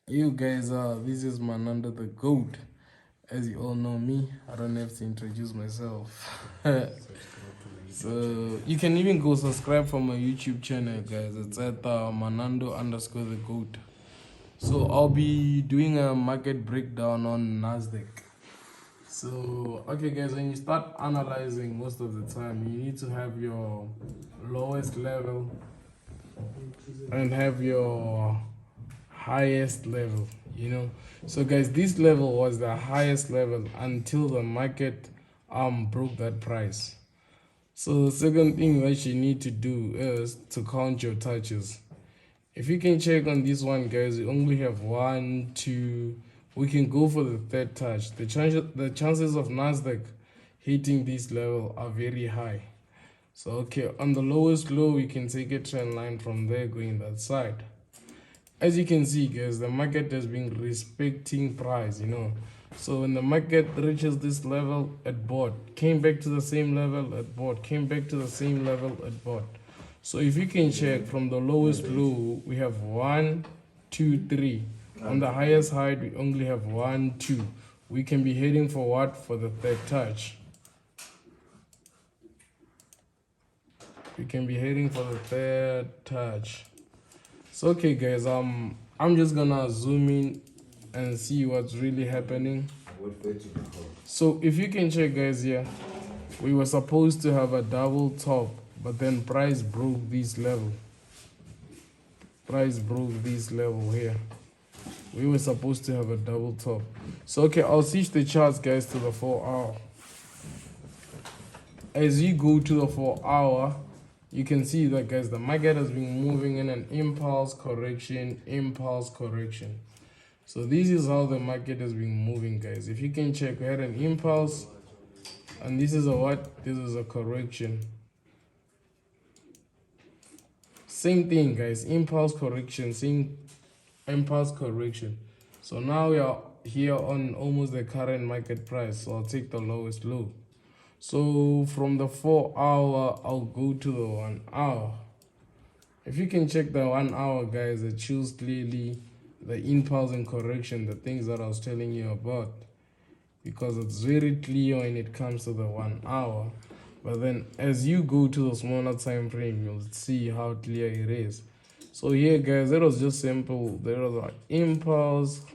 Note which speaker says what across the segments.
Speaker 1: You guys, this is Mananda the GOAT. As you all know me, I don't have to introduce myself. So you can even go subscribe for my YouTube channel, guys. It's at Manando underscore the GOAT. So I'll be doing a market breakdown on Nasdaq. So okay, guys, when you start analyzing, most of the time you need to have your lowest level and have your highest level, so guys, this level was the highest level until the market broke that price. So the second thing that you need to do is to count your touches. If you can check on this one, guys, we only have 1, 2. We can go for the third touch. The chances of Nasdaq hitting this level are very high. So okay, on the lowest low, we can take a trend line from there going that side. As you can see, guys, the market has been respecting price, So when the market reaches this level, it bought, came back to the same level, it bought, came back to the same level, it bought. So if you can check from the lowest low, we have 1, 2, 3. On the highest height, we only have 1, 2. We can be heading for what? For the third touch. We can be heading for the third touch. So okay, guys, I'm just gonna zoom in and see what's really happening. So if you can check, guys, here we were supposed to have a double top, but then price broke this level. Price broke this level here. We were supposed to have a double top. So okay, I'll switch the charts, guys, to the 4-hour. As you go to the 4-hour, you can see that, guys, the market has been moving in an impulse correction. So this is how the market has been moving, guys. If you can check, we had an impulse, and this is a what? This is a correction. Same thing, guys. Impulse correction. So now we are here on almost the current market price. So I'll take the lowest low. So from the 4-hour, I'll go to the 1-hour. If you can check the 1-hour, guys, it shows clearly the impulse and correction, the things that I was telling you about, because it's very clear when it comes to the 1-hour. But then as you go to the smaller time frame, you'll see how clear it is. So here, guys, that was just simple. There was an impulse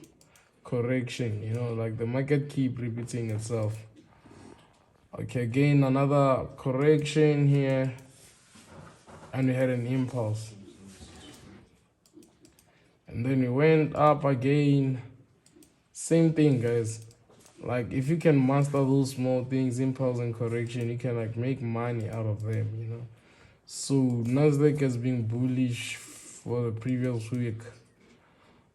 Speaker 1: correction, like the market keep repeating itself. Okay, again, another correction here, and we had an impulse. And then we went up again. Same thing, guys. Like, if you can master those small things, impulse and correction, you can like make money out of them, So Nasdaq has been bullish for the previous week.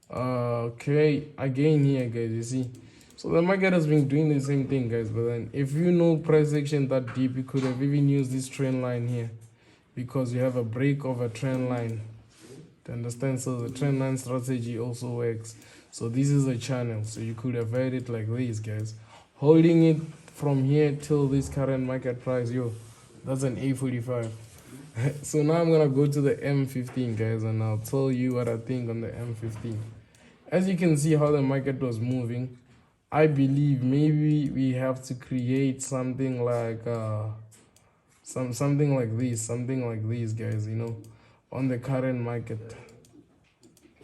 Speaker 1: Okay, again here, guys, you see. So the market has been doing the same thing, guys, but then if you know price action that deep, you could have even used this trend line here, because you have a break of a trend line. To understand? So the trend line strategy also works. So this is a channel, so you could have had it like this, guys. Holding it from here till this current market price, that's an A45. So now I'm gonna go to the M15, guys, and I'll tell you what I think on the M15. As you can see how the market was moving, I believe maybe we have to create something like something like this, guys, on the current market.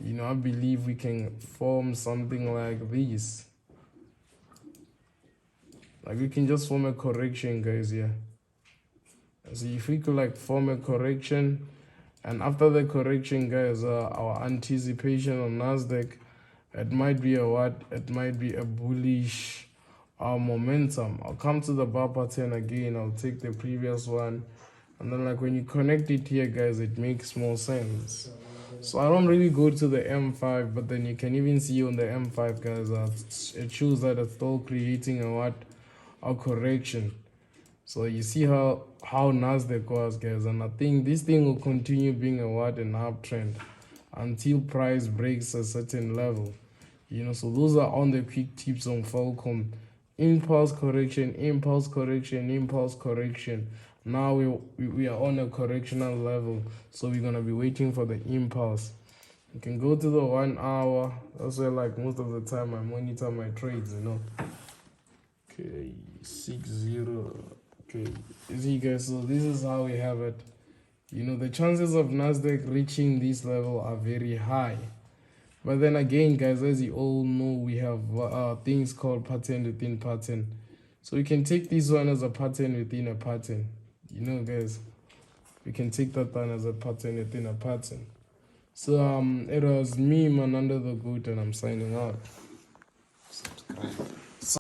Speaker 1: I believe we can form something like this. Like, we can just form a correction, guys, here. So if we could like form a correction, and after the correction, guys, our anticipation on Nasdaq, it might be a what? It might be a bullish momentum. I'll come to the bar pattern again. I'll take the previous one. And then like when you connect it here, guys, it makes more sense. So I don't really go to the M5, but then you can even see on the M5, guys, it shows that it's still creating a correction. So you see how Nasdaq was, guys, and I think this thing will continue being an uptrend until price breaks a certain level. So those are on the quick tips on Falcon. Impulse correction. Now we are on a correctional level, so we're gonna be waiting for the impulse. You can go to the 1 hour. That's where like most of the time I monitor my trades, you know. Okay, 60. Okay, you see guys, so this is how we have it. You know, the chances of Nasdaq reaching this level are very high. But then again, guys, as you all know, we have things called pattern within pattern. So we can take this one as a pattern within a pattern. You know, guys, we can take that one as a pattern within a pattern. So it was me, Manando the Goat, and I'm signing out.